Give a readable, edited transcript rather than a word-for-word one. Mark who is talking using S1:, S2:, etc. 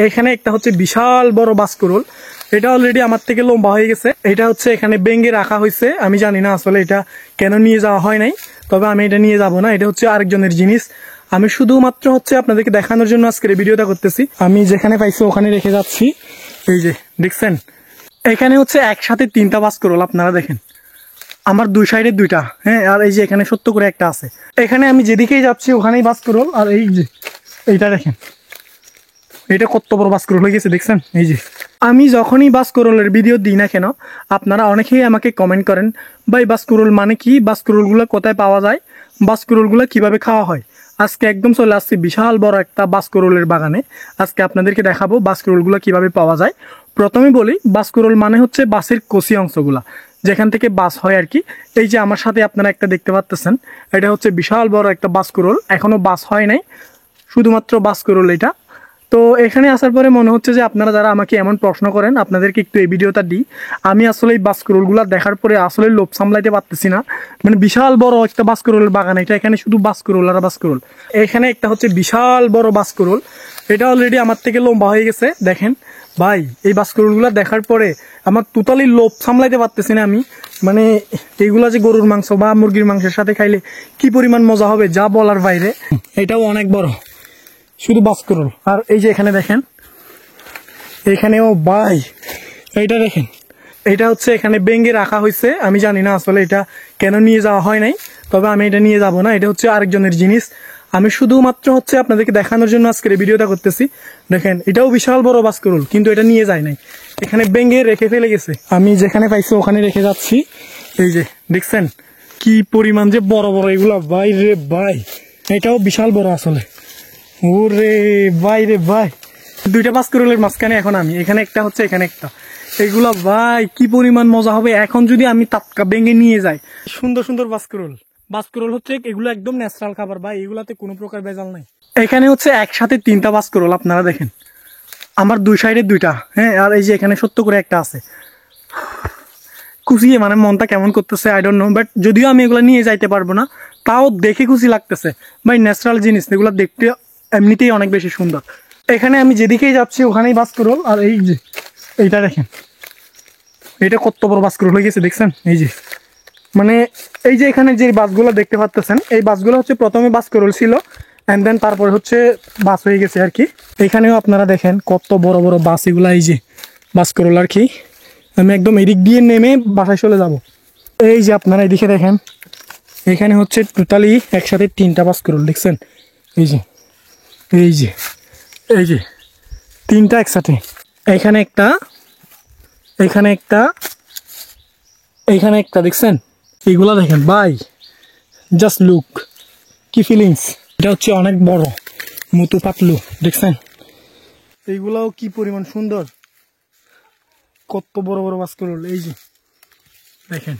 S1: এখানে একটা হচ্ছে বিশাল বড় বাস্করোল, এটা অলরেডি আমার থেকে লম্বা হয়ে গেছে। এটা হচ্ছে এখানে বেঙ্গে রাখা হয়েছে, আমি জানি না আসলে এটা কেন নিয়ে যাওয়া হয় নাই, তবে আমি এটা নিয়ে যাব না, এটা হচ্ছে আরেকজনের জিনিস। আমি শুধুমাত্র হচ্ছে আপনাদেরকে দেখানোর জন্য আজকের এই ভিডিওটা করতেছি। আমি যেখানে পাইছি ওখানে রেখে যাচ্ছি। এই যে দেখছেন, এখানে হচ্ছে একসাথে 3টা বাস্করোল, আপনারা দেখেন আমার দুই সাইডে 2টা, হ্যাঁ, আর এই যে এখানে সত্য করে একটা আছে। এখানে আমি যেদিকেই যাচ্ছি ওখানেই বাস্করোল। আর এই যে এইটা দেখেন, এটা কত বড় বাস্করোল হয়ে গেছে দেখছেন। এই যে আমি যখনই বাস্করোলের ভিডিও দিই না কেন, আপনারা অনেকেই আমাকে কমেন্ট করেন, ভাই বাস্করোল মানে কি, বাস্করোলগুলো কোথায় পাওয়া যায়, বাস্করোলগুলো কিভাবে খাওয়া হয়। আজকে একদম চলে আসছি বিশাল বড় একটা বাস্করোলের বাগানে। আজকে আপনাদেরকে দেখাবো বাস্করোলগুলো কিভাবে পাওয়া যায়। প্রথমে বলি, বাস্করোল মানে হচ্ছে বাসের কচি অংশগুলা, যেখান থেকে বাস হয় আর কি। এই যে আমার সাথে আপনারা একটা দেখতে পাচ্ছেন, এটা হচ্ছে বিশাল বড় একটা বাস্করোল, এখনো বাস হয় নাই, শুধুমাত্র বাস্করোল এটা। তো এখানে আসার পরে মনে হচ্ছে যে আপনারা যারা আমাকে এমন প্রশ্ন করেন, আপনাদেরকে একটু এই ভিডিওটা দিই। আমি আসলে এই বাস্করোলগুলো দেখার পরে আসলে লোভ সামলাইতে পারতেছি না। মানে বিশাল বড় একটা বাস্করোলের বাগান এটা, এখানে শুধু বাস্করোল আর বাস্করোল। এখানে একটা হচ্ছে বিশাল বড় বাস্করোল, এটা অলরেডি আমার থেকে লম্বা হয়ে গেছে দেখেন। ভাই এই বাস্করোলগুলো দেখার পরে আমার টোটালি লোভ সামলাইতে পারতেছি না আমি। মানে এইগুলা যে গরুর মাংস বা মুরগির মাংসের সাথে খাইলে কি পরিমাণ মজা হবে যা বলার বাইরে। এটাও অনেক বড়, শুধু বাস্করোল। আর এই যে এখানে দেখেন, এখানেও ভাই এইটা দেখেন, এটা হচ্ছে এখানে বেঙ্গে রাখা হয়েছে, আমি জানি না আসলে এটা কেন নিয়ে যাওয়া হয় নাই, তবে আমি এটা নিয়ে যাব না, এটা হচ্ছে আরেকজনের জিনিস। আমি শুধুমাত্র হচ্ছে আপনাদেরকে দেখানোর জন্য আজকের এই ভিডিওটা করতেছি। দেখেন এটাও বিশাল বড় বাস্করোল, কিন্তু এটা নিয়ে যায় নাই, এখানে বেঙ্গে রেখে ফেলে গেছে। আমি যেখানে পাইছি ওখানে রেখে যাচ্ছি। এই যে দেখছেন কি পরিমাণ যে বড় বড় এগুলা, ভাই রে ভাই, এটাও বিশাল বড় আসলে। ওরে ভাই রে ভাই, 2টা বাস্করোলের মাঝখানে এখন আমি, এখানে একটা হচ্ছে এখানে একটা। এগুলা ভাই কি পরিমাণ মজা হবে এখন যদি আমি টাটকা বেঙ্গে নিয়ে যাই। সুন্দর সুন্দর বাস্করোল, বাস্করোল হচ্ছে এগুলো একদম ন্যাচারাল খাবার ভাই, এগুলাতে কোনো প্রকার ভেজাল নাই। এখানে হচ্ছে একসাথে 3টা বাস্করোল, আপনারা দেখেন আমার দুই সাইডে 2টা, হ্যাঁ, আর এই যে এখানে সত্য করে একটা আছে। খুশি মানে মনটা কেমন করতেছে আই ডোন্ট নো, বাট যদিও আমি এগুলো নিয়ে যাইতে পারবো না, তাও দেখে খুশি লাগতেছে ভাই। ন্যাচারাল জিনিস এগুলো দেখতে এমনিতেই অনেক বেশি সুন্দর। এখানে আমি যেদিকেই যাচ্ছি ওখানেই বাস্করোল। আর এই যে এইটা দেখেন, এটা কত বড় বাস্করোল হয়ে গেছে দেখছেন। এই যে মানে এই যে এখানে যে বাসগুলো দেখতে পাচ্ছেন, এই বাসগুলো হচ্ছে প্রথমে বাস্করোল ছিল, অ্যান্ড দেন তারপরে হচ্ছে বাস হয়ে গেছে আর কি। এখানেও আপনারা দেখেন কত বড় বড় বাস, এগুলা এই যে বাস্করোল আর কি। আমি একদম এদিক দিয়ে নেমে বাসায় চলে যাব। এই যে আপনারা এদিকে দেখেন, এখানে হচ্ছে টোটালি একসাথে 3টা বাস্করোল দেখছেন। এই যে এই যে এই যে 3টা একসাথে, এখানে একটা, এখানে একটা, এখানে একটা দেখছেন। এগুলা দেখেন ভাই, জাস্ট লুক, কি ফিলিংস। এটা হচ্ছে অনেক বড় মুতু পাতলু দেখছেন, এইগুলাও কি পরিমাণ সুন্দর, কত বড় বড় বাস্করোল। এই যে দেখেন।